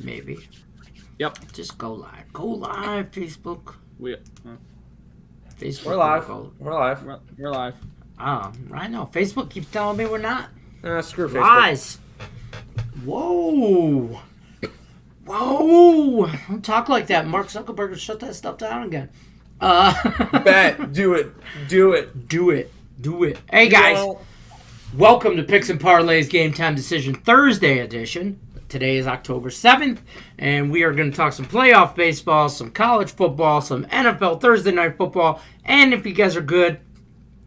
Maybe. Yep. Just go live. Go live, Facebook. Facebook. We're live. We're live. We're live. I know. Facebook keeps telling me we're not. Screw Facebook. Lies. Whoa. Whoa. Don't talk like that. Mark Zuckerberg will shut that stuff down again. Bet. Do it. Do it. Do it. Do it. Hey, guys. Welcome to Picks and Parlays Game Time Decision Thursday edition. Today is October 7th, and we are going to talk some playoff baseball, some college football, some NFL Thursday night football, and if you guys are good,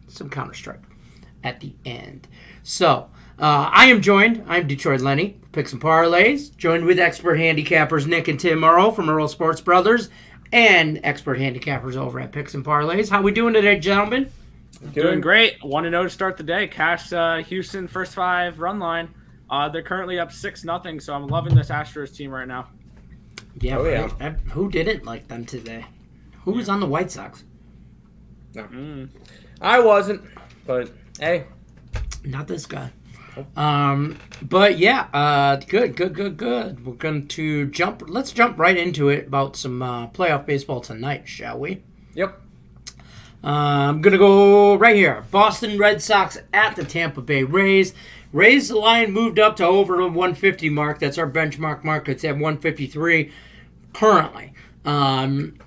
some Counter-Strike at the end. So, I'm Detroit Lenny, Picks and Parlays, joined with expert handicappers Nick and Tim Morrow from Earl Sports Brothers, and expert handicappers over at Picks and Parlays. How we doing today, gentlemen? Doing great. 1-0 to start the day. Cash Houston first 5 run line. They're currently up 6-0, so I'm loving this Astros team right now. Yeah, who didn't like them today? Who was on the White Sox? No. I wasn't, but hey. Not this guy. But yeah, good. We're going to let's jump right into it about some playoff baseball tonight, shall we? Yep. I'm going to go right here. Boston Red Sox at the Tampa Bay Rays. Rays, the line moved up to over the 150 mark. That's our benchmark mark. It's at 153 currently.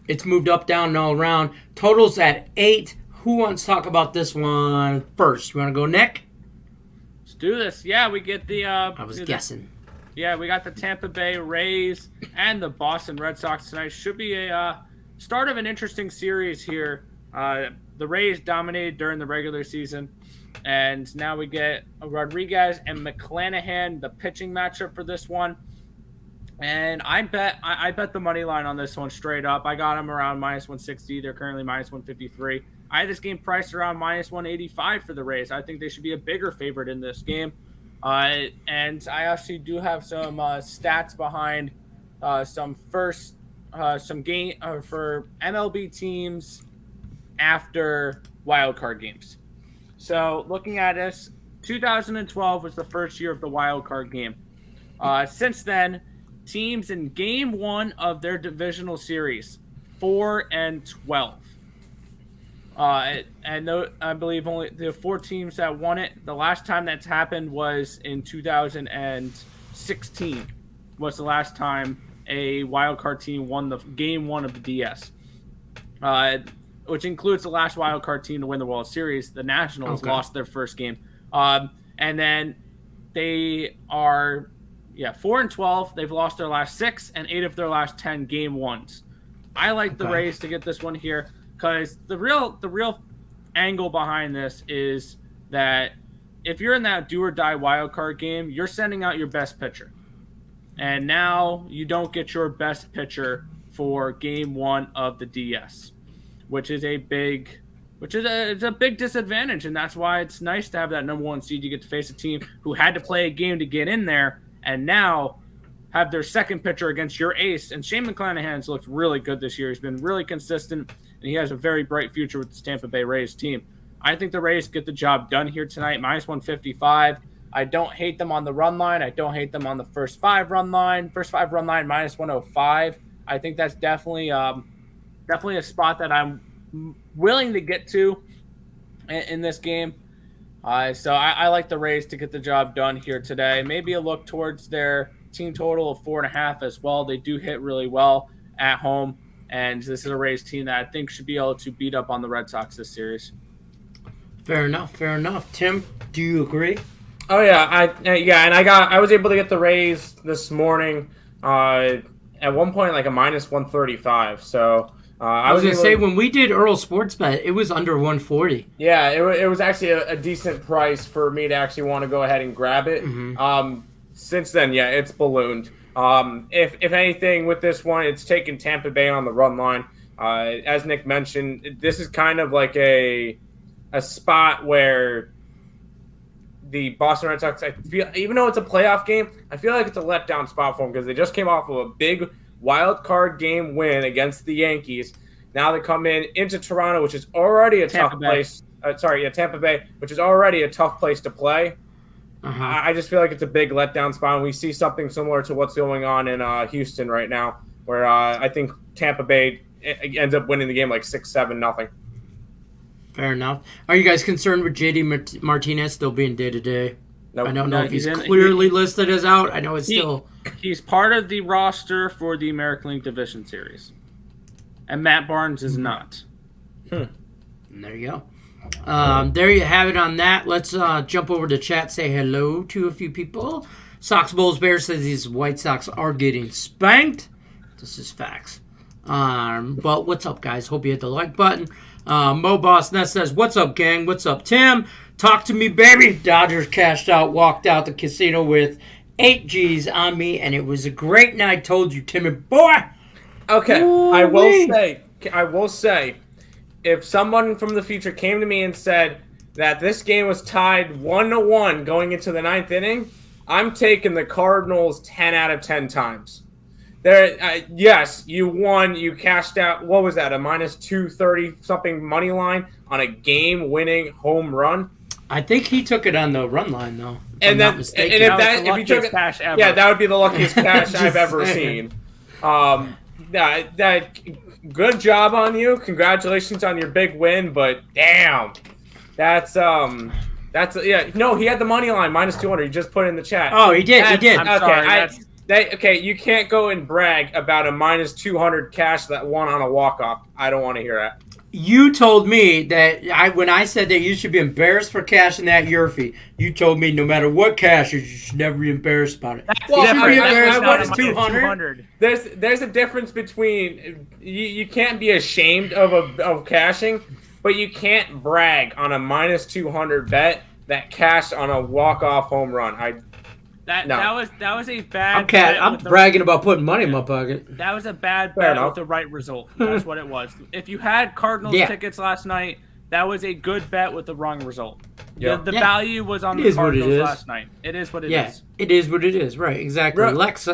It's moved up, down, and all around. Total's at 8. Who wants to talk about this one first? You want to go, Nick? Let's do this. Yeah, we get the... I was guessing. Yeah, we got the Tampa Bay Rays and the Boston Red Sox tonight. Should be a start of an interesting series here. The Rays dominated during the regular season. And now we get Rodriguez and McClanahan, the pitching matchup for this one. And I bet the money line on this one straight up. I got them around minus 160. They're currently minus 153. I had this game priced around minus 185 for the Rays. I think they should be a bigger favorite in this game. And I actually do have some stats behind some game for MLB teams after wildcard games. So looking at this, 2012 was the first year of the wild card game. Since then, teams in game 1 of their divisional series, 4-12. I believe only the 4 teams that won it. The last time that's happened was in 2016. Was the last time a wild card team won the game 1 of the DS. Which includes the last wild card team to win the World Series. The Nationals lost their first game. And then they are 4-12. They've lost their last 6 and 8 of their last 10 game 1s. I like the Rays to get this one here because the real angle behind this is that if you're in that do or die wild card game, you're sending out your best pitcher. And now you don't get your best pitcher for game 1 of the DS. Which is a big disadvantage, and that's why it's nice to have that number 1 seed. You get to face a team who had to play a game to get in there, and now have their second pitcher against your ace. And Shane McClanahan's looked really good this year. He's been really consistent, and he has a very bright future with this Tampa Bay Rays team. I think the Rays get the job done here tonight, minus 155. I don't hate them on the run line. I don't hate them on the first 5 run line. First 5 run line, minus 105. I think that's definitely a spot that I'm willing to get to in this game. So I like the Rays to get the job done here today. Maybe a look towards their team total of 4.5 as well. They do hit really well at home, and this is a Rays team that I think should be able to beat up on the Red Sox this series. Fair enough. Tim, do you agree? Oh yeah, I was able to get the Rays this morning. At one point, like a minus 135. So I was going to say, when we did Earl Sports Bet, it was under 140. Yeah, it was actually a decent price for me to actually want to go ahead and grab it. Mm-hmm. Since then, yeah, it's ballooned. If anything, with this one, it's taken Tampa Bay on the run line. As Nick mentioned, this is kind of like a spot where the Boston Red Sox, I feel, even though it's a playoff game, I feel like it's a letdown spot for them because they just came off of a big wild card game win against the Yankees. Now they come into Toronto, which is already a tough place. Tampa Bay, which is already a tough place to play. I just feel like it's a big letdown spot, and we see something similar to what's going on in Houston right now, where I think Tampa Bay ends up winning the game like 6-7-0. Fair enough. Are you guys concerned with JD Martinez still being day-to-day? Nope. I don't know if he's clearly listed as out. I know He's part of the roster for the American League Division Series. And Matt Barnes is not. There you go. There you have it on that. Let's jump over to chat, say hello to a few people. Sox Bulls Bear says these White Sox are getting spanked. This is facts. But what's up, guys? Hope you hit the like button. Mo Boss Ness says, what's up, gang? What's up, Tim? Talk to me, baby. Dodgers cashed out, walked out the casino with 8 G's on me, and it was a great night. Told you, Timmy boy. Okay, I will say, if someone from the future came to me and said that this game was tied 1-1 going into the 9th inning, I'm taking the Cardinals 10 out of 10 times. Yes, you won. You cashed out. What was that? A minus 230 something money line on a game-winning home run. I think he took it on the run line though. If you took it, cash ever. Yeah, that would be the luckiest cash I've ever seen. That good job on you. Congratulations on your big win. But damn, that's yeah. No, he had the money line minus 200. He just put it in the chat. Oh, he did. He did. I'm sorry. Okay, you can't go and brag about a minus 200 cash that won on a walk-off. I don't want to hear that. You told me that when I said that you should be embarrassed for cashing that Yurfie, you told me no matter what cash, you should never be embarrassed about it. Well, you should be embarrassed about his 200. There's a difference between you can't be ashamed of cashing, but you can't brag on a minus 200 bet that cashed on a walk-off home run. That was a bad. I'm bragging about putting money in my pocket. That was a bad bet with the right result. That's what it was. If you had Cardinals tickets last night, that was a good bet with the wrong result. Yeah. The value was on the Cardinals last night. It is what it is. Yeah, it is what it is. Right, exactly. Lex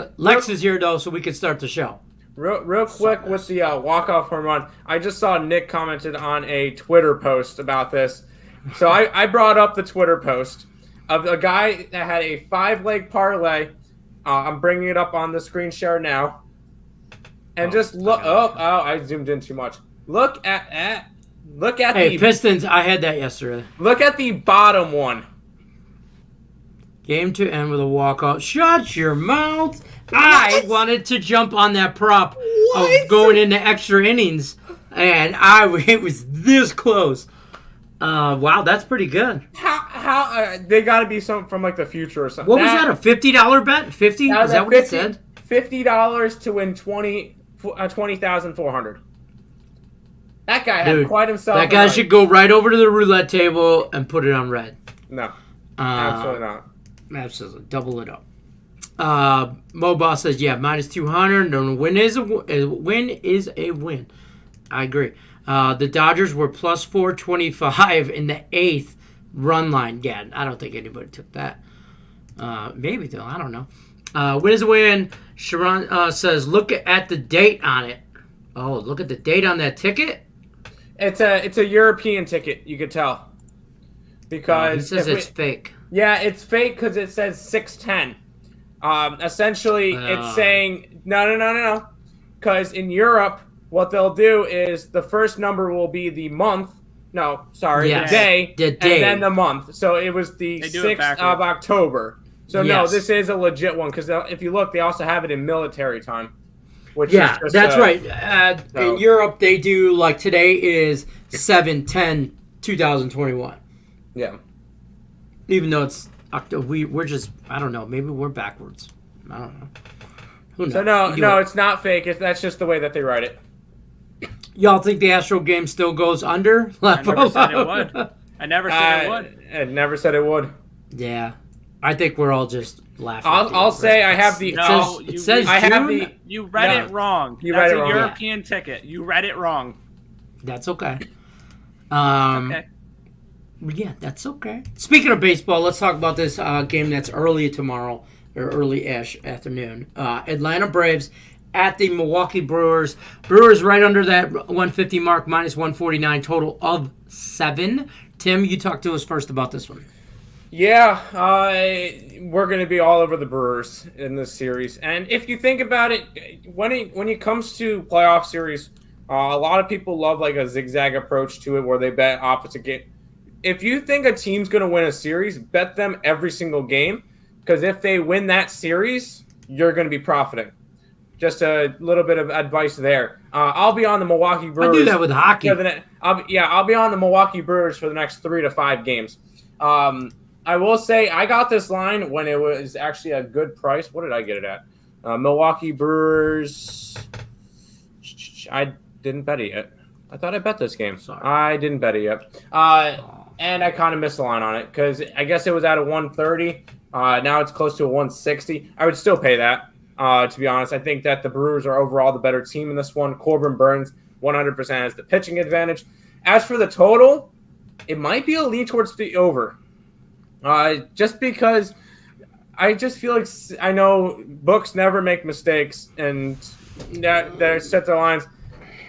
is here though, so we can start the show. Real quick with the walk-off home run. I just saw Nick commented on a Twitter post about this, so I brought up the Twitter post of a guy that had a 5-leg parlay. I'm bringing it up on the screen share now. And just look. I zoomed in too much. Look at Hey, Pistons, I had that yesterday. Look at the bottom one. Game to end with a walkout. Shut your mouth. I wanted to jump on that prop of going into extra innings, and it was this close. Wow, that's pretty good. How they got to be something from like the future or something. What was that? A $50 bet? 50? Is that what it said? $50 to win 20,400. That guy had quite himself. That guy should go right over to the roulette table and put it on red. No, absolutely not. Absolutely, double it up. Mo Boss says, "Yeah, minus 200. No, win is a win. I agree. The Dodgers were plus 425 in the 8th run line. Yeah, I don't think anybody took that. Maybe though, I don't know. Win is a win. Sharon says, look at the date on it. Oh, look at the date on that ticket. It's a European ticket. You could tell because it says it's fake. Yeah, it's fake because it says 610. Essentially, it's saying no. Because in Europe, what they'll do is the first number will be the month. No, sorry, the day, and then the month. So it was the 6th of October. So no, this is a legit one because if you look, they also have it in military time. Which is just, that's right. In Europe, they do like today is 7/10/2021. Yeah. Even though it's October, we're just I don't know. Maybe we're backwards. I don't know. Who knows? So no, it's not fake. That's just the way that they write it. Y'all think the Astro game still goes under? I never said it would. I never said it would. Yeah. I think we're all just laughing. I'll say I have the... It says June. You read it wrong. That's a European ticket. You read it wrong. That's okay. Okay. Yeah, that's okay. Speaking of baseball, let's talk about this game that's early tomorrow, or early-ish afternoon. Atlanta Braves at the Milwaukee Brewers. Brewers right under that 150 mark, minus 149, total of 7. Tim, you talk to us first about this one. Yeah, we're going to be all over the Brewers in this series. And if you think about it, when it comes to playoff series, a lot of people love like a zigzag approach to it where they bet opposite game. If you think a team's going to win a series, bet them every single game, because if they win that series, you're going to be profiting. Just a little bit of advice there. I'll be on the Milwaukee Brewers. I do that with hockey. I'll be on the Milwaukee Brewers for the next 3 to 5 games. I will say I got this line when it was actually a good price. What did I get it at? Milwaukee Brewers. I didn't bet it yet. I thought I bet this game. Sorry. I didn't bet it yet. And I kind of missed the line on it because I guess it was at a 130. Now it's close to a 160. I would still pay that. To be honest, I think that the Brewers are overall the better team in this one. Corbin Burns 100% has the pitching advantage. As for the total, it might be a lean towards the over. Just because I just feel like I know books never make mistakes and that set their lines.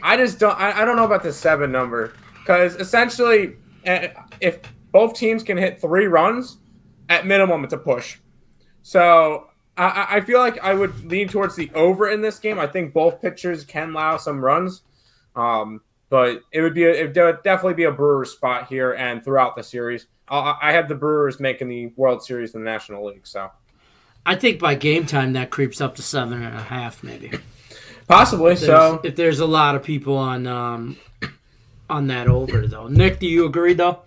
I don't know about the 7 number because essentially if both teams can hit 3 runs, at minimum it's a push. So I feel like I would lean towards the over in this game. I think both pitchers can allow some runs, but it would definitely be a Brewers spot here and throughout the series. I have the Brewers making the World Series in the National League. So I think by game time that creeps up to 7.5 maybe. Possibly. If there's a lot of people on that over though. Nick, do you agree though?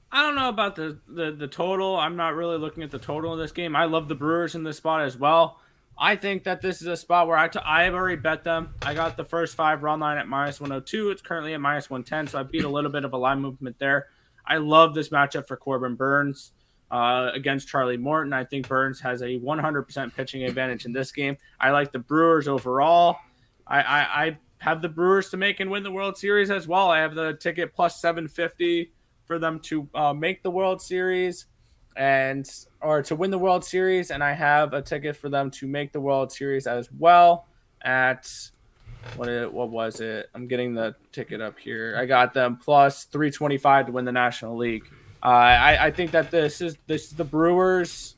I don't know about the total. I'm not really looking at the total in this game. I love the Brewers in this spot as well. I think that this is a spot where I have already bet them. I got the first 5 run line at -102. It's currently at -110, so I beat a little bit of a line movement there. I love this matchup for Corbin Burns against Charlie Morton. I think Burns has a 100% pitching advantage in this game. I like the Brewers overall. I have the Brewers to make and win the World Series as well. I have the ticket plus 750 for them to make the World Series or to win the World Series, and I have a ticket for them to make the World Series as well at what was it? I'm getting the ticket up here. I got them plus 325 to win the National League. I think that this is the Brewers.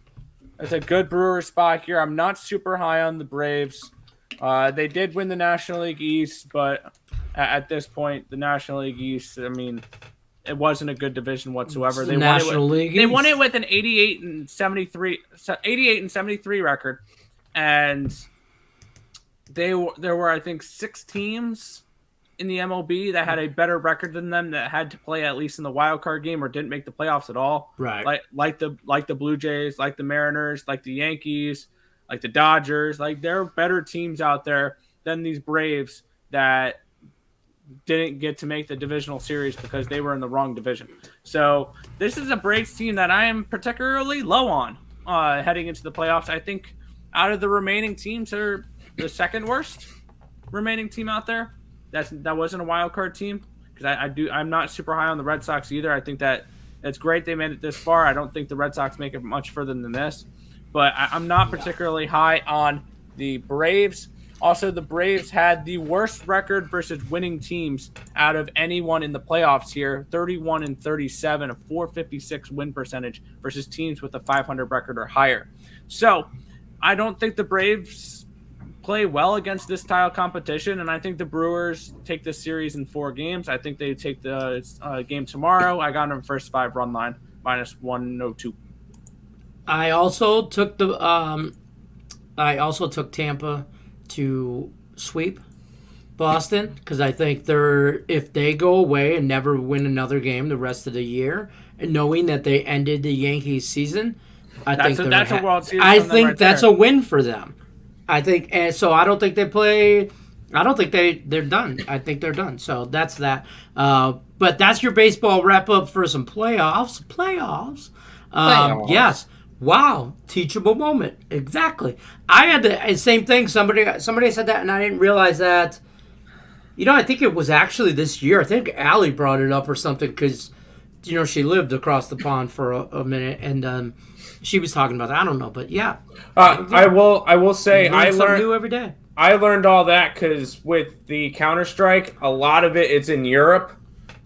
It's a good Brewers spot here. I'm not super high on the Braves. They did win the National League East, but at this point, the National League East, I mean, it wasn't a good division whatsoever. They won it with an 88 and 73 record, and there were I think 6 teams in the MLB that had a better record than them that had to play at least in the wild card game or didn't make the playoffs at all. Right. Like the Blue Jays, like the Mariners, like the Yankees, like the Dodgers. Like there are better teams out there than these Braves that didn't get to make the divisional series because they were in the wrong division. So this is a Braves team that I am particularly low on heading into the playoffs. I think out of the remaining teams, they're the second worst remaining team out there. That wasn't a wild card team because I'm not super high on the Red Sox either. I think that it's great they made it this far. I don't think the Red Sox make it much further than this, but I'm not particularly high on the Braves. Also, the Braves had the worst record versus winning teams out of anyone in the playoffs here, 31-37, a 456 win percentage versus teams with a 500 record or higher. So I don't think the Braves play well against this style competition, and I think the Brewers take this series in 4 games. I think they take the game tomorrow. I got them first 5 run line, -102. I also took Tampa to sweep Boston because I think if they go away and never win another game the rest of the year, and knowing that they ended the Yankees season, that's a World Series. I think that's a win for them. I think, and so I don't think they play. I don't think they're done. I think they're done. So that's that. But that's your baseball wrap up for some playoffs. Playoffs. Yes. Wow, teachable moment. Exactly. I had the same thing. Somebody said that, and I didn't realize that. I think it was actually this year. I think Allie brought it up or something because, she lived across the pond for a minute, and she was talking about that. I don't know, but yeah. I will say I learned new every day. I learned all that because with the Counter-Strike, a lot of it's in Europe.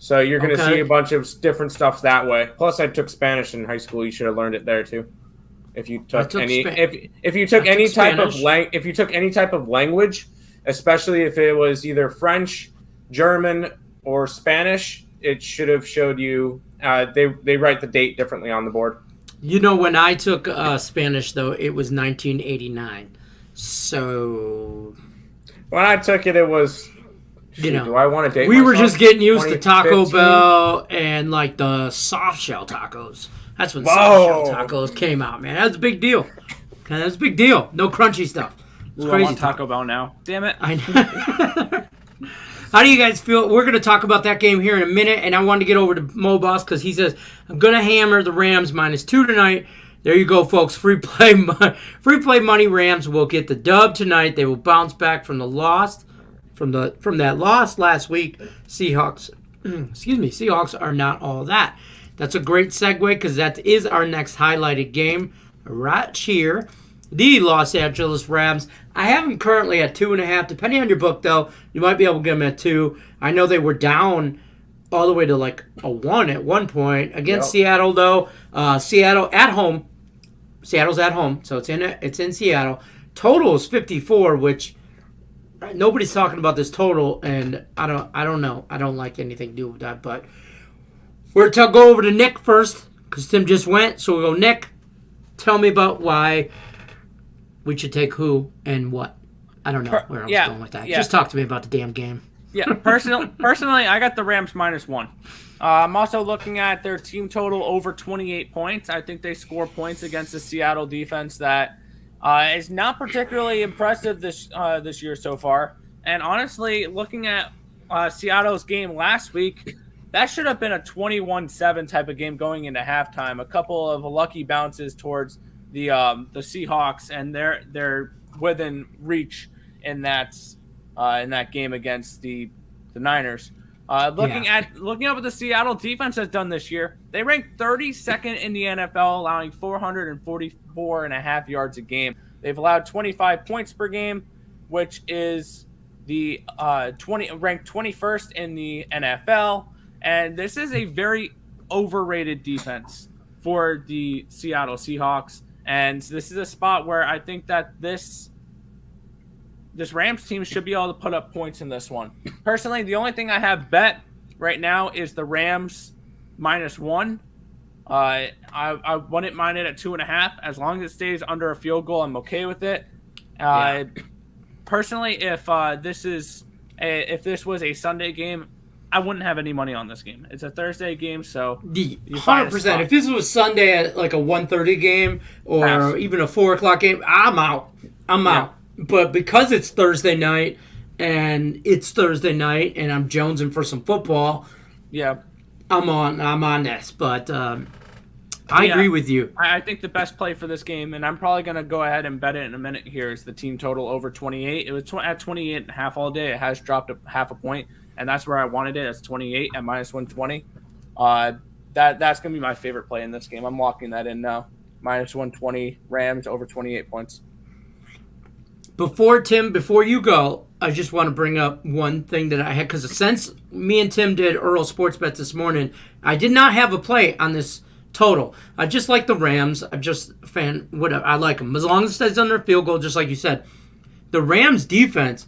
So you're going to Okay. see a bunch of different stuffs that way. Plus, I took Spanish in high school. You should have learned it there too. If you took any type of language, especially if it was either French, German, or Spanish, it should have showed you. They write the date differently on the board. When I took Spanish, though, it was 1989. So when I took it, it was. Do I want to date? We were just getting used to Taco 2015? Bell and like the soft shell tacos. That's when soft shell tacos came out, man. That's a big deal. That's a big deal. No crunchy stuff. It's crazy. I want Taco Bell now. Damn it. I know. How do you guys feel? We're going to talk about that game here in a minute, and I wanted to get over to Mo Boss because he says, I'm going to hammer the Rams -2 tonight. There you go, folks. Free play money. Rams will get the dub tonight. They will bounce back from the loss. From that loss last week. Seahawks are not all that. That's a great segue because that is our next highlighted game right here. The Los Angeles Rams. I have them currently at 2.5. Depending on your book, though, you might be able to get them at 2. I know they were down all the way to like a 1 at one point against Seattle, though. Seattle at home. Seattle's at home, so it's in Seattle. Total is 54, which nobody's talking about this total, and I don't know. I don't like anything to do with that, but we're to go over to Nick first because Tim just went. So we go, Nick. Tell me about why we should take who and what. I don't know where I was going with that. Just talk to me about the damn game. Yeah, personally, I got the Rams -1. I'm also looking at their team total over 28 points. I think they score points against the Seattle defense that is not particularly impressive this year so far. And honestly, looking at Seattle's game last week, that should have been a 21-7 type of game going into halftime. A couple of lucky bounces towards the Seahawks, and they're within reach in that game against the Niners. Looking at what the Seattle defense has done this year, they ranked 32nd in the NFL, allowing 444.5 yards a game. They've allowed 25 points per game, which is the ranked 21st in the NFL. And this is a very overrated defense for the Seattle Seahawks. And this is a spot where I think that this Rams team should be able to put up points in this one. Personally, the only thing I have bet right now is the Rams -1. I wouldn't mind it at 2.5. As long as it stays under a field goal, I'm okay with it. Personally, if this was a Sunday game, I wouldn't have any money on this game. It's a Thursday game, so 100%. If this was Sunday at like a 1:30 game or even a 4:00 game, I'm out. But because it's Thursday night and I'm jonesing for some football, I'm on this. But I agree with you. I think the best play for this game, and I'm probably going to go ahead and bet it in a minute here, is the team total over 28. It was at 28.5 all day. It has dropped half a point, and that's where I wanted it. It's 28 at -120. That's going to be my favorite play in this game. I'm locking that in now. -120 Rams over 28 points. Before you go, I just want to bring up one thing that I had, because since me and Tim did Earl Sports Bets this morning, I did not have a play on this total. I just like the Rams. I'm just a fan. Whatever. I like them. As long as it stays under a field goal, just like you said. The Rams defense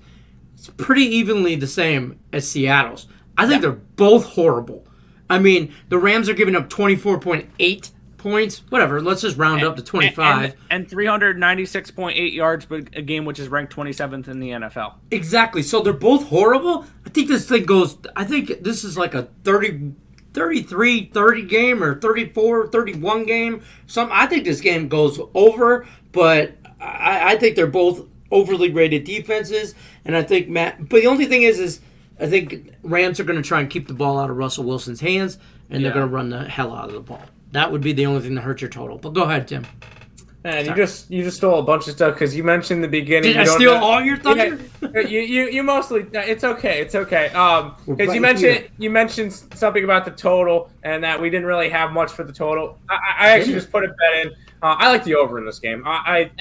is pretty evenly the same as Seattle's. I think they're both horrible. I mean, the Rams are giving up 24.8 points. Whatever. Let's just round up to 25. And 396.8 yards per a game, which is ranked 27th in the NFL. Exactly. So they're both horrible. I think this is like a 33-30 game or 34-31 game. I think this game goes over, but I think they're both overly rated defenses. And I think but the only thing is I think Rams are going to try and keep the ball out of Russell Wilson's hands, and they're going to run the hell out of the ball. That would be the only thing that hurts your total. But go ahead, Tim. Man, you just stole a bunch of stuff because you mentioned in the beginning. Did I steal all your thunder? You mostly. It's okay. It's okay. Because you mentioned something about the total and that we didn't really have much for the total. I actually just put a bet in. I like the over in this game. I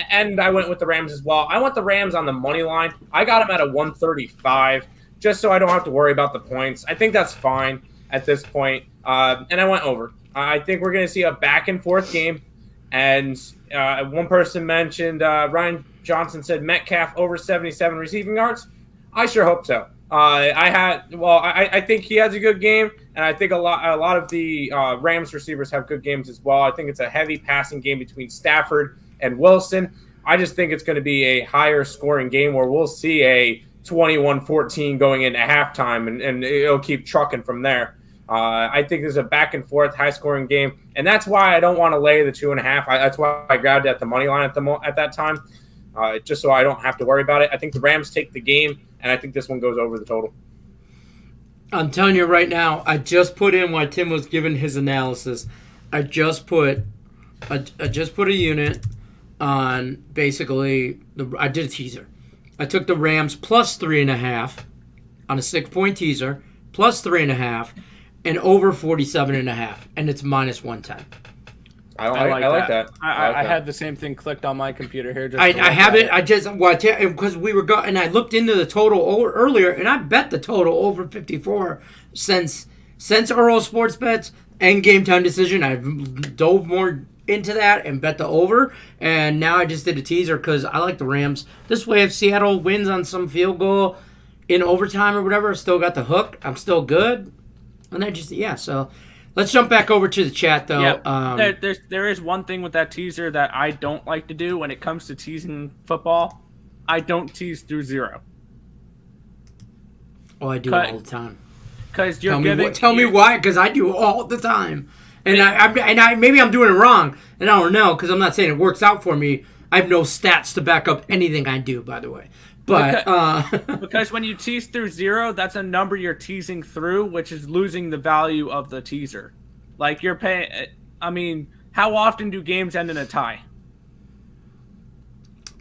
went with the Rams as well. I want the Rams on the money line. I got them at a 135 just so I don't have to worry about the points. I think that's fine. at this point, and I went over. I think we're going to see a back-and-forth game, and one person mentioned, Ryan Johnson said Metcalf over 77 receiving yards. I sure hope so. I think he has a good game, and I think a lot of the Rams receivers have good games as well. I think it's a heavy passing game between Stafford and Wilson. I just think it's going to be a higher scoring game where we'll see a 21-14 going into halftime, and it'll keep trucking from there. I think there's a back and forth high scoring game, and that's why I don't want to lay the 2.5. That's why I grabbed it at the money line at that time, just so I don't have to worry about it. I think the Rams take the game, and I think this one goes over the total. I'm telling you right now, I just put in while Tim was giving his analysis. I just put a unit on basically I did a teaser. I took the Rams plus 3.5 on a 6-point teaser, plus 3.5, and over 47.5, and it's minus 110. I like that. I had the same thing clicked on my computer here. I have it. Because we were and I looked into the total earlier, and I bet the total over 54 since Earl Sports Bets and Game Time Decision. I've dove more into that and bet the over, and now I just did a teaser because I like the Rams. This way, if Seattle wins on some field goal in overtime or whatever, I still got the hook. I'm still good. And so let's jump back over to the chat, though. Yeah, there is one thing with that teaser that I don't like to do when it comes to teasing football. I don't tease through 0. Oh, I do all the time. Because you're tell me why, because I do all the time. And I maybe I'm doing it wrong, and I don't know, because I'm not saying it works out for me. I have no stats to back up anything I do, by the way. But because when you tease through 0, that's a number you're teasing through, which is losing the value of the teaser. Like you're paying. I mean, how often do games end in a tie?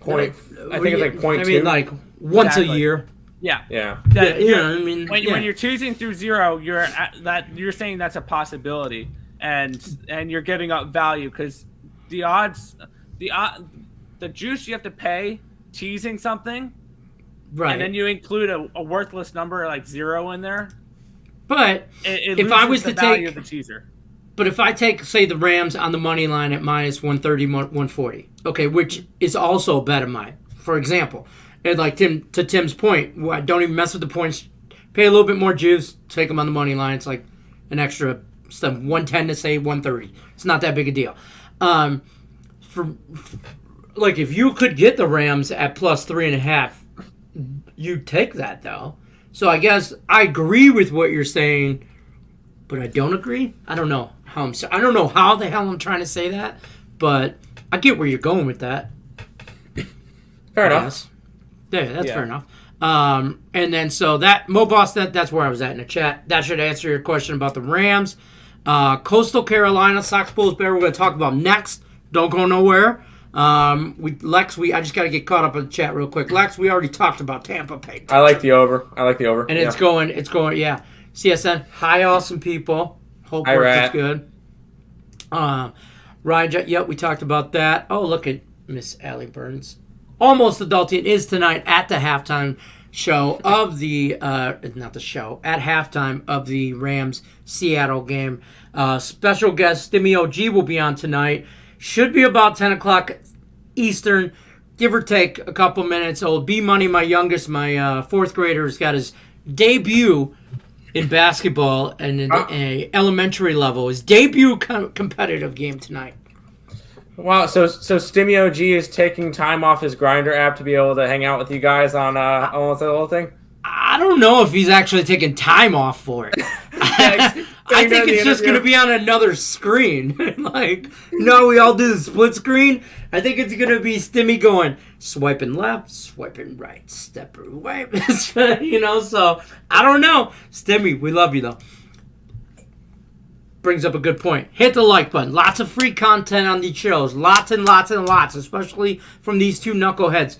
I think it's like 0.2. I mean, like once a year. Yeah. I mean, when you're teasing through 0, you're saying that's a possibility, and you're giving up value because the juice you have to pay teasing something. Right. And then you include a worthless number like 0 in there. But if I was to take the teaser. But if I take, say, the Rams on the money line at minus 130, 140, okay, which is also a bet of mine, for example. And like to Tim's point, don't even mess with the points. Pay a little bit more juice, take them on the money line. It's like an extra stuff, 110 to say 130. It's not that big a deal. Like if you could get the Rams at plus 3.5, you take that though. So I guess I agree with what you're saying, but I don't agree. I don't know how I don't know how the hell I'm trying to say that, but I get where you're going with that. Fair enough. Yeah, that's fair enough. And then so that Mo Boss, that's where I was at in the chat. That should answer your question about the Rams. Coastal Carolina, Sox, Bulls, Bear. We're going to talk about next. Don't go nowhere. I just got to get caught up in the chat real quick. Lex, we already talked about Tampa Bay. I like the over. And it's going, yeah. CSN, hi, awesome people. Hope work is good. Ryan, we talked about that. Oh, look at Miss Allie Burns. Almost Adulting is tonight at the halftime show of the, at halftime of the Rams-Seattle game. Special guest, Stimmy OG, will be on tonight. Should be about 10 o'clock Eastern, give or take a couple minutes. Old B Money, my youngest, my fourth grader, has got his debut in basketball and in a elementary level. His debut competitive game tonight. Wow, so Stimmy OG is taking time off his Grindr app to be able to hang out with you guys on almost the whole thing? I don't know if he's actually taking time off for it. I think it's just going to be on another screen. We all do the split screen. I think it's going to be Stimmy going, swiping left, swiping right, step right. So I don't know. Stimmy, we love you, though. Brings up a good point. Hit the like button. Lots of free content on these shows. Lots and lots and lots, especially from these two knuckleheads.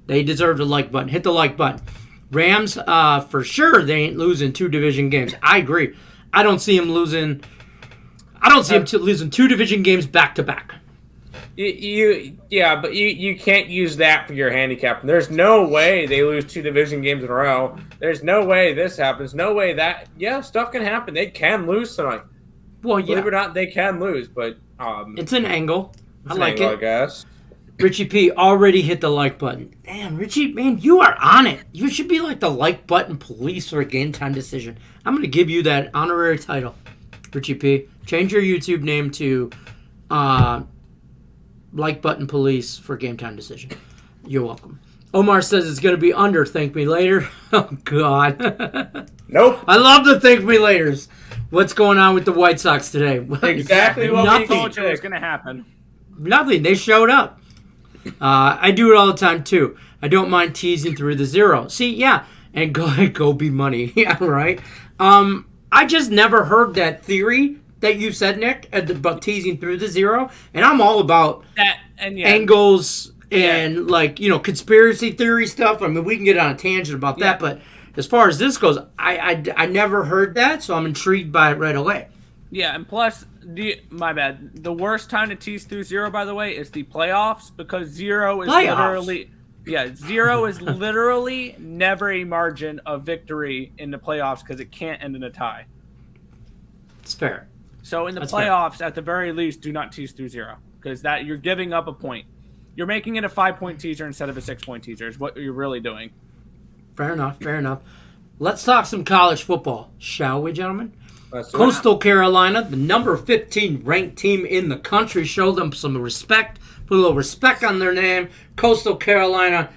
They deserve the like button. Hit the like button. Rams, for sure, they ain't losing 2 division games. I agree. I don't see him losing. Losing 2 division games back to back. But you can't use that for your handicap. There's no way they lose 2 division games in a row. There's no way this happens. No way that. Yeah, stuff can happen. They can lose tonight. Well, yeah. Believe it or not, they can lose, but it's an angle. I like it. I guess. Richie P already hit the like button. Damn, Richie, man, you are on it. You should be like the like button police for a game time decision. I'm going to give you that honorary title, Richie P. Change your YouTube name to like button police for game time decision. You're welcome. Omar says it's going to be under thank me later. Oh, God. Nope. I love the thank me laters. What's going on with the White Sox today? Exactly what we told you was going to happen. Nothing. They showed up. I do it all the time, too. I don't mind teasing through the zero. See, yeah. And go be money. Yeah, right? I just never heard that theory that you said, Nick, about teasing through the zero. And I'm all about that and angles and, conspiracy theory stuff. I mean, we can get on a tangent about that. But as far as this goes, I never heard that, so I'm intrigued by it right away. Yeah, and plus, my bad. The worst time to tease through zero, by the way, is the playoffs because zero is literally never a margin of victory in the playoffs because it can't end in a tie. It's fair. So in the playoffs, at the very least, do not tease through zero because that you're giving up a point. You're making it a 5-point teaser instead of a 6-point teaser is what you're really doing. Fair enough. Let's talk some college football, shall we, gentlemen? Coastal Carolina, the number 15 ranked team in the country. Show them some respect. Put a little respect on their name. Coastal Carolina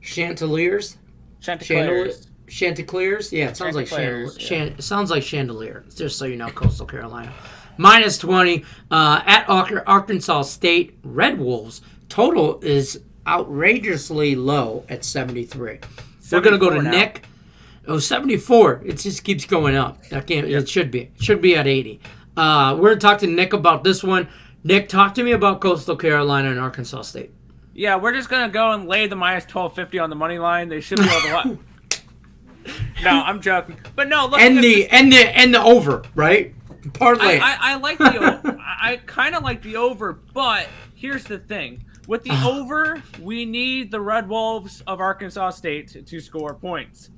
Chanticleers. Yeah, it sounds like it sounds like chandelier. Just so you know, Coastal Carolina. -20 at Arkansas State. Red Wolves. Total is outrageously low at 73. We're going to go to now. Nick. Oh, 74. It just keeps going up. It should be. It should be at 80. We're going to talk to Nick about this one. Nick, talk to me about Coastal Carolina and Arkansas State. Yeah, we're just going to go and lay the -1250 on the money line. They should be able to... No, I'm joking. But no, look. And the over, right? Parlay. I like the over. I kind of like the over, but here's the thing. With the over, we need the Red Wolves of Arkansas State to score points.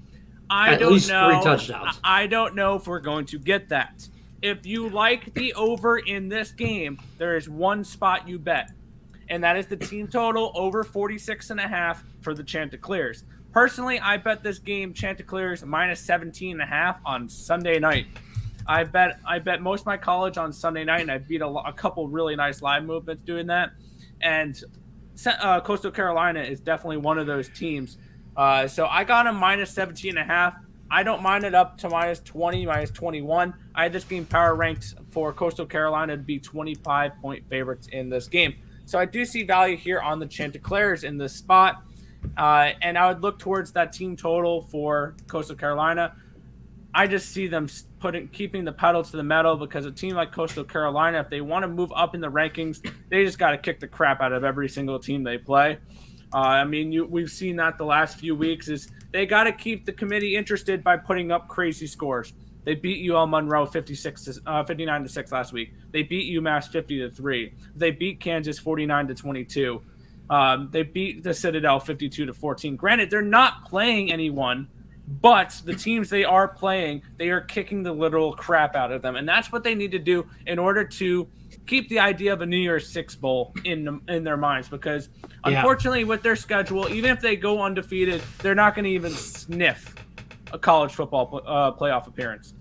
At least 3 touchdowns. I don't know if we're going to get that. If you like the over in this game, there is one spot you bet, and that is the team total over 46.5 for the Chanticleers. Personally, I bet this game Chanticleers -17.5 on Sunday night. I bet most of my college on Sunday night, and I beat a couple really nice live movements doing that. And Coastal Carolina is definitely one of those teams. So I got them -17.5. I don't mind it up to -20, -21. I had this game power ranked for Coastal Carolina to be 25-point favorites in this game. So I do see value here on the Chanticleers in this spot. And I would look towards that team total for Coastal Carolina. I just see them keeping the pedal to the metal because a team like Coastal Carolina, if they want to move up in the rankings, they just got to kick the crap out of every single team they play. We've seen that the last few weeks is they got to keep the committee interested by putting up crazy scores. They beat UL Monroe 59-6 last week. They beat UMass 50-3. They beat Kansas 49-22. They beat the Citadel 52-14. Granted, they're not playing anyone, but the teams they are playing, they are kicking the literal crap out of them. And that's what they need to do in order to keep the idea of a New Year's Six Bowl in their minds. Because unfortunately, with their schedule, even if they go undefeated, they're not going to even sniff a college football playoff appearance.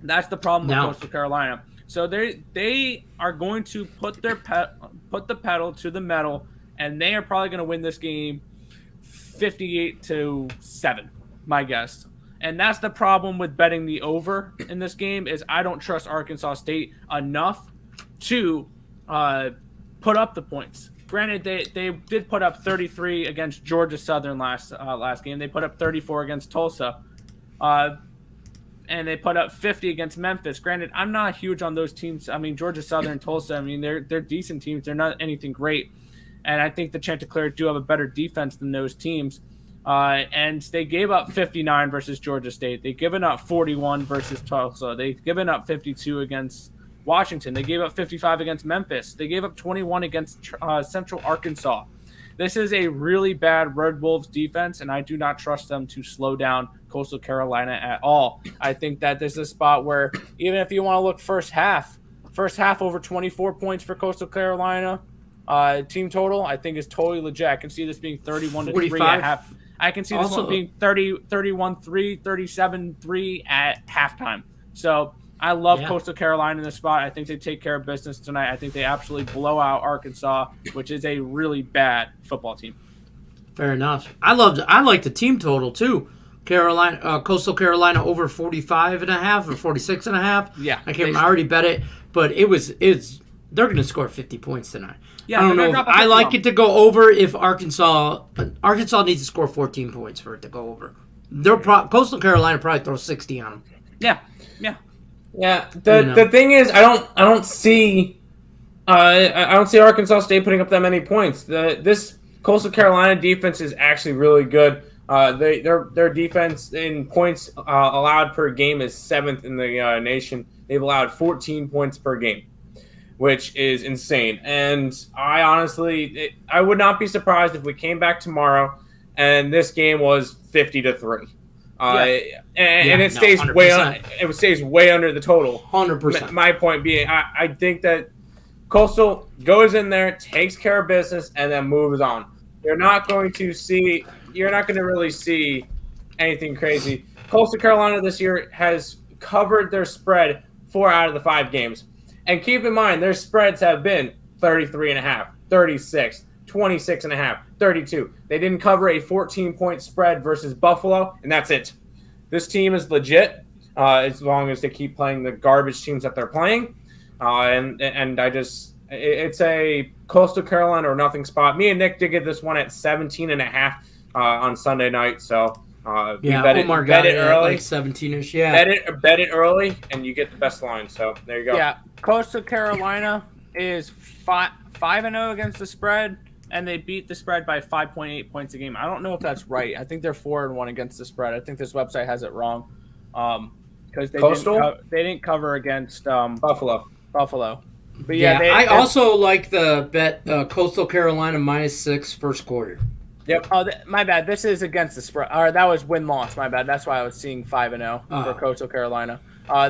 That's the problem with Coastal Carolina. So they are going to put the pedal to the metal, and they are probably going to win this game 58-7. My guess. And that's the problem with betting the over in this game is I don't trust Arkansas State enough to put up the points. Granted, they did put up 33 against Georgia Southern last game. They put up 34 against Tulsa. And they put up 50 against Memphis. Granted, I'm not huge on those teams. I mean, Georgia Southern and Tulsa, I mean, they're decent teams. They're not anything great. And I think the Chanticleers do have a better defense than those teams. And they gave up 59 versus Georgia State. They've given up 41 versus Tulsa. They've given up 52 against Washington. They gave up 55 against Memphis. They gave up 21 against Central Arkansas. This is a really bad Red Wolves defense, and I do not trust them to slow down Coastal Carolina at all. I think that this is a spot where even if you want to look first half over 24 points for Coastal Carolina team total, I think is totally legit. I can see this being 31-3 at half. I can see this one being 31-3, 37-3 at halftime. So I love Coastal Carolina in this spot. I think they take care of business tonight. I think they absolutely blow out Arkansas, which is a really bad football team. Fair enough. I like the team total too. Coastal Carolina over 45.5 or 46.5. Yeah, I can't remember. I already bet it, but they're going to score 50 points tonight. Yeah, I don't know. I like it to go over if Arkansas needs to score 14 points for it to go over. Coastal Carolina probably throws 60 on them. Yeah. The thing is, I don't see Arkansas State putting up that many points. This Coastal Carolina defense is actually really good. Their defense in points allowed per game is 7th in the nation. They've allowed 14 points per game, which is insane. And I honestly, I would not be surprised if we came back tomorrow and this game was 50-3. And it stays 100%. It stays way under the total. 100%. My point being, I think that Coastal goes in there, takes care of business, and then moves on. You're not going to really see anything crazy. Coastal Carolina this year has covered their spread 4 out of the 5 games. And keep in mind, their spreads have been 33.5, 36, 26.5, 32. They didn't cover a 14-point spread versus Buffalo, and that's it. This team is legit as long as they keep playing the garbage teams that they're playing. It's a Coastal Carolina or nothing spot. Me and Nick did get this one at 17.5 on Sunday night, so we bet it early, like 17ish. Yeah, bet it early, and you get the best line. So there you go. Yeah, Coastal Carolina is 5-0 against the spread, and they beat the spread by 5.8 points a game. I don't know if that's right. I think they're 4-1 against the spread. I think this website has it wrong because they didn't cover against Buffalo. But I also like the bet Coastal Carolina -6 first quarter. Yep. Oh, my bad. This is against the spread. Or that was win-loss. My bad. That's why I was seeing 5-0 for Coastal Carolina.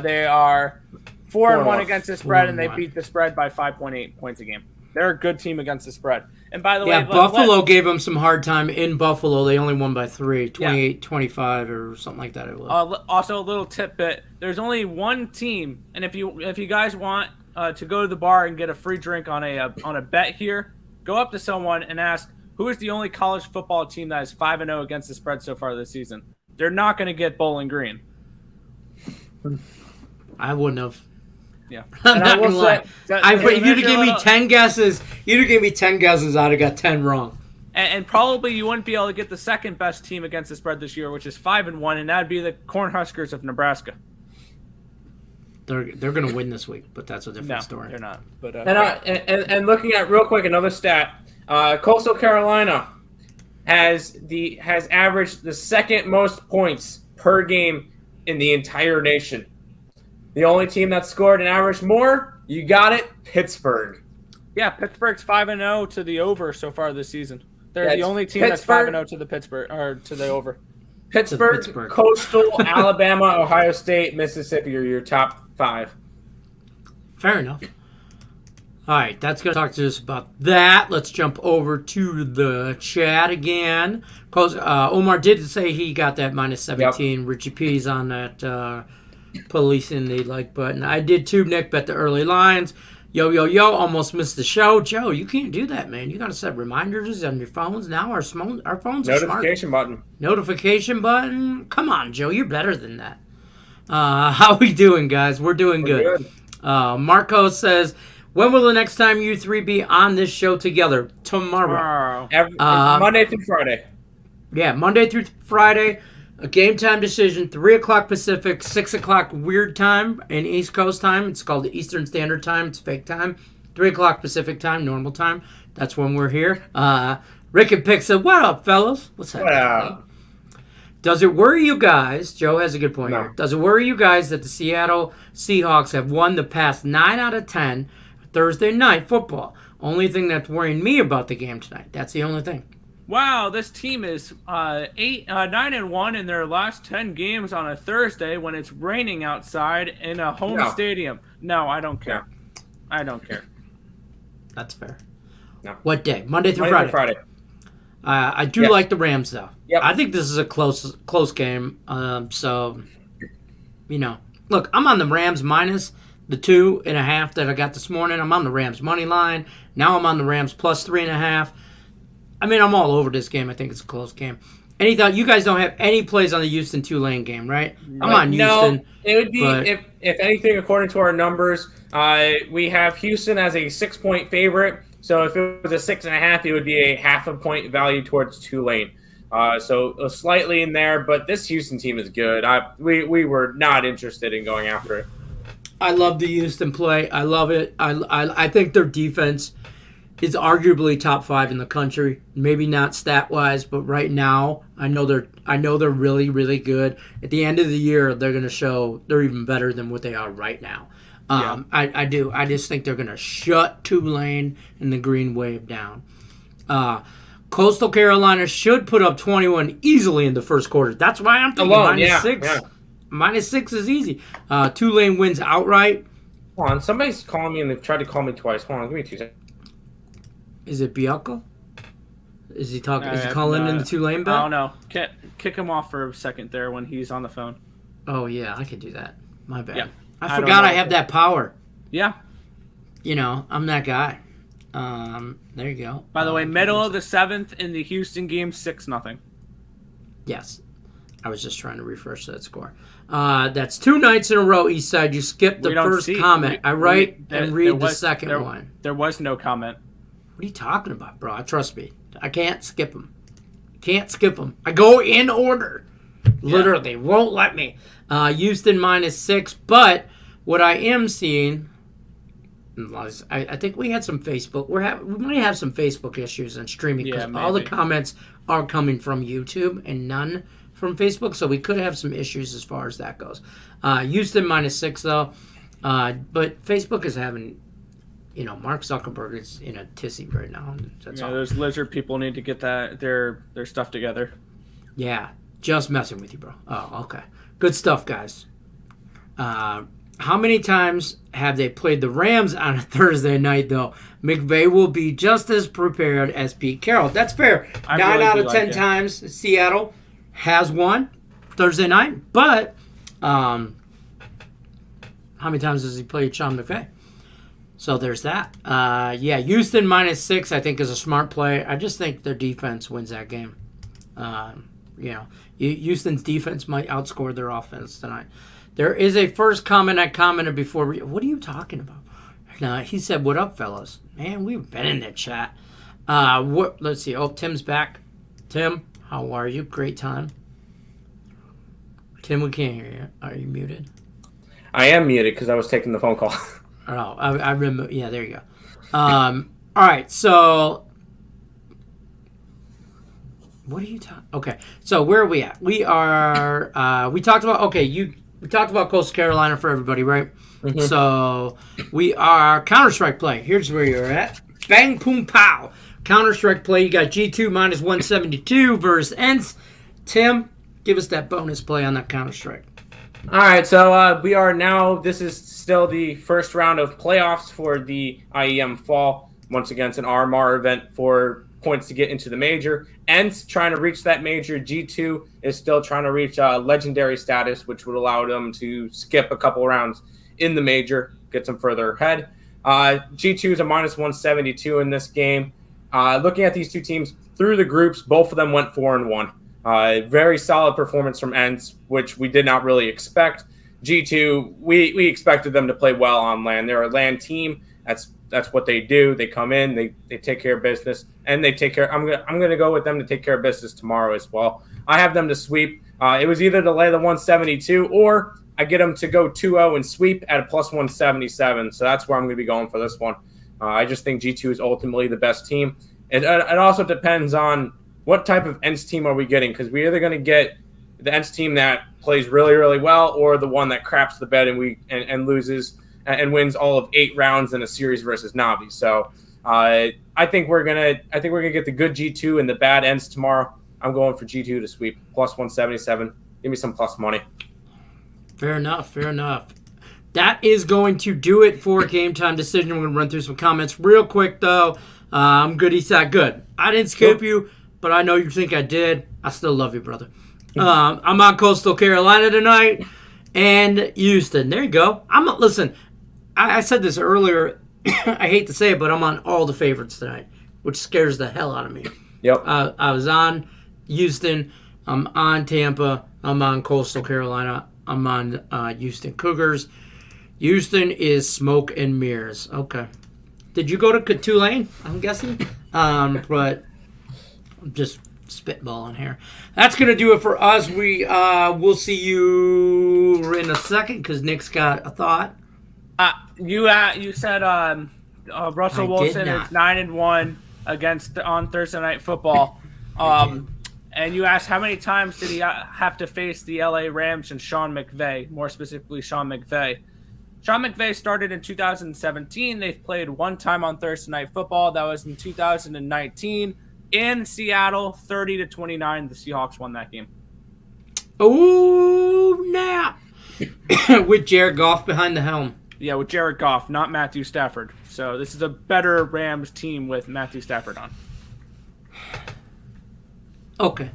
They are 4-1 against the spread, and they beat the spread by 5.8 points a game. They're a good team against the spread. And by the way, Buffalo gave them some hard time in Buffalo. They only won by 3, 28-25 or something like that. It was. Also, a little tidbit: there's only one team, and if you guys want to go to the bar and get a free drink on a bet here, go up to someone and ask, who is the only college football team that is 5-0 against the spread so far this season? They're not going to get Bowling Green. I wouldn't have. Yeah. I'm not going to lie. If you'd have given me 10 guesses, I'd have got 10 wrong. And probably you wouldn't be able to get the second best team against the spread this year, which is 5-1, and that would be the Cornhuskers of Nebraska. They're going to win this week, but that's a different story. They're not. But and looking at real quick another stat. Coastal Carolina has averaged the second most points per game in the entire nation. The only team that scored and averaged more, you got it, Pittsburgh. Yeah, Pittsburgh's 5-0 to the over so far this season. They're the only team that's 5-0 to the Pittsburgh or to the over. Pittsburgh, Coastal, Alabama, Ohio State, Mississippi are your top 5. Fair enough. All right, that's going to talk to us about that. Let's jump over to the chat again. Omar did say he got that -17. Yep. Richie P's on that policing the like button. I did too, Nick. Bet the early lines. Yo, almost missed the show. Joe, you can't do that, man. You got to set reminders on your phones. Now our phones are smart. Notification button. Come on, Joe. You're better than that. How we doing, guys? We're doing good. Marco says, when will the next time you three be on this show together? Tomorrow. Monday through Friday. Yeah, Monday through Friday. A game time decision, 3 o'clock Pacific, 6 o'clock weird time and East Coast time. It's called the Eastern Standard Time. It's fake time. 3 o'clock Pacific time, normal time. That's when we're here. Rick and Pick said, what up, fellas? What's up? Wow. Does it worry you guys? Joe has a good point No. here. Does it worry you guys that the Seattle Seahawks have won the past 9 out of 10 Thursday night football? Only thing that's worrying me about the game tonight. That's the only thing. Wow, this team is 9-1 in their last 10 games on a Thursday when it's raining outside in a home stadium. No, I don't care. No. I don't care. That's fair. No. Monday through Friday. Monday through Friday. I do like the Rams, though. Yep. I think this is a close game. So, look, I'm on the Rams minus the 2.5 that I got this morning. I'm on the Rams money line. Now I'm on the Rams plus 3.5. I mean, I'm all over this game. I think it's a close game. Any thought? You guys don't have any plays on the Houston Tulane game, right? I'm on Houston. No, it would be if anything, according to our numbers, we have Houston as a 6-point favorite. So if it was a 6.5, it would be a 0.5 point value towards Tulane. So slightly in there, but this Houston team is good. We were not interested in going after it. I love the Houston play. I love it. I think their defense is arguably top 5 in the country. Maybe not stat wise, but right now I know they're really, really good. At the end of the year, they're going to show they're even better than what they are right now. I do. I just think they're going to shut Tulane and the Green Wave down. Coastal Carolina should put up 21 easily in the first quarter. That's why I'm thinking -6. Yeah. -6 is easy. Tulane wins outright. Hold on, somebody's calling me and they've tried to call me twice. Hold on, give me 2 seconds. Is it Bianco? Is he talking? Is he calling in the Tulane bet? I don't know. Kick him off for a second there when he's on the phone. Oh yeah, I could do that. My bad. Yeah. I forgot I have that power. Yeah. I'm that guy. There you go. By the way, middle of the 7th in the Houston game, 6-0. Yes. I was just trying to refresh that score. That's 2 nights in a row, Eastside. You skipped the first comment. I write and read the second one. There was no comment. What are you talking about, bro? Trust me. I can't skip them. I go in order. Literally. Won't let me. Houston -6. But what I am seeing, I think we had some Facebook. We might have some Facebook issues in streaming because all the comments are coming from YouTube and none from Facebook. So we could have some issues as far as that goes. Houston -6 though. But Facebook is having... Mark Zuckerberg is in a tizzy right now. That's all. Those lizard people need to get their stuff together. Yeah, just messing with you, bro. Oh, okay. Good stuff, guys. How many times have they played the Rams on a Thursday night, though? McVay will be just as prepared as Pete Carroll. That's fair. 9 out of 10 times Seattle has won Thursday night. But how many times has he played Sean McVay? So there's that. Houston -6 I think is a smart play. I just think their defense wins that game. Houston's defense might outscore their offense tonight. There is a first comment I commented before. What are you talking about? He said, "What up, fellas?" Man, we've been in that chat. Let's see. Oh, Tim's back. Tim, how are you? Great time. Tim, we can't hear you. Are you muted? I am muted because I was taking the phone call. Oh, I remember. Yeah, there you go. All right, so what are you talking? Okay, so where are we at? We are. We talked about. Okay, we talked about Coastal Carolina for everybody, right? Mm-hmm. So we are Counter-Strike play. Here's where you're at. Bang, boom, pow. Counter-Strike play. You got G2 -172 versus ENTS. Tim, give us that bonus play on that Counter-Strike. All right, so we are now, this is still the first round of playoffs for the IEM Fall. Once again, it's an RMR event for points to get into the major. ENTS trying to reach that major. G2 is still trying to reach legendary status, which would allow them to skip a couple rounds in the major, get some further ahead. G2 is a -172 in this game. Looking at these two teams through the groups, both of them went 4-1. Very solid performance from ENTS, which we did not really expect. G2, we expected them to play well on land. They're a land team. That's what they do. They come in, they take care of business, and they take care. I'm gonna go with them to take care of business tomorrow as well. I have them to sweep. It was either to lay the 172 or I get them to go 2-0 and sweep at a +177. So that's where I'm going to be going for this one. I just think G2 is ultimately the best team. It also depends on what type of ENTS team are we getting, because we're either going to get the Ents team that plays really, really well, or the one that craps the bed and loses and wins all of 8 rounds in a series versus Navi. So I think we're gonna get the good G2 and the bad Ents tomorrow. I'm going for G2 to sweep plus 177. Give me some plus money. Fair enough. That is going to do it for Game Time Decision. We're going to run through some comments real quick, though. I'm good. He's that good. I didn't skip you, but I know you think I did. I still love you, brother. I'm on Coastal Carolina tonight and Houston. There you go. Listen, I said this earlier. I hate to say it, but I'm on all the favorites tonight, which scares the hell out of me. Yep. I was on Houston. I'm on Tampa. I'm on Coastal Carolina. I'm on Houston Cougars. Houston is smoke and mirrors. Okay. Did you go to Tulane? I'm guessing. But I'm just spitballing here. That's going to do it for us. We'll see you in a second because Nick's got a thought. You said Russell Wilson is 9-1 on Thursday Night Football. And you asked how many times did he have to face the LA Rams and Sean McVay, more specifically Sean McVay. Sean McVay started in 2017. They've played one time on Thursday Night Football. That was in 2019 in Seattle, 30-29. The Seahawks won that game. Oh, now with Jared Goff behind the helm. Yeah, with Jared Goff, not Matthew Stafford. So this is a better Rams team with Matthew Stafford on. Okay.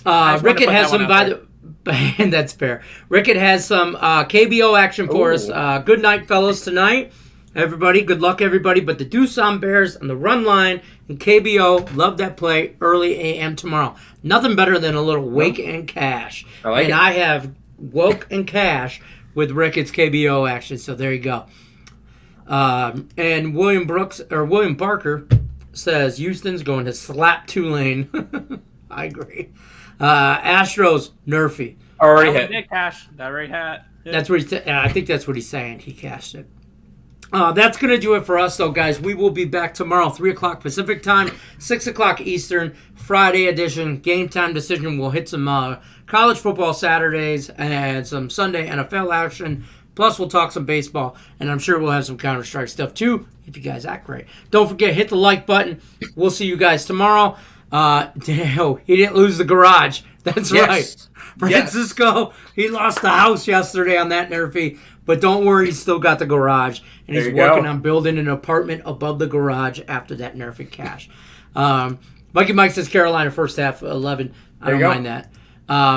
Rickett has some and that's fair. Rickett has some KBO action for us. Good night, fellas, tonight. Everybody, good luck, everybody. But the Doosan Bears on the run line and KBO, love that play early AM tomorrow. Nothing better than a little wake and cash. I have woke and cash with Rickett's KBO action. So there you go. And William Barker says Houston's going to slap Tulane. I agree. Astros, Nerfy. Already hit. That already had. Yeah. That's what he said. I think that's what he's saying. He cashed it. That's going to do it for us, though, guys. We will be back tomorrow, 3 o'clock Pacific time, 6 o'clock Eastern, Friday edition, Game Time Decision. We'll hit some college football Saturdays and some Sunday NFL action. Plus, we'll talk some baseball, and I'm sure we'll have some Counter-Strike stuff, too, if you guys act right. Don't forget, hit the like button. We'll see you guys tomorrow. He didn't lose the garage. That's right. Francisco, he lost the house yesterday on that Nerfy, but don't worry, he's still got the garage, and he's working on building an apartment above the garage after that Nerfy cash. Mikey Mike says Carolina first half 11. I don't mind that.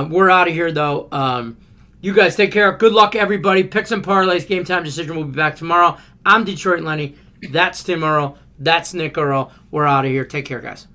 We're out of here, though. You guys take care. Good luck, everybody. Picks and Parlays, Game Time Decision. We'll be back tomorrow. I'm Detroit Lenny. That's Tim Earl. That's Nick Earl. We're out of here. Take care, guys.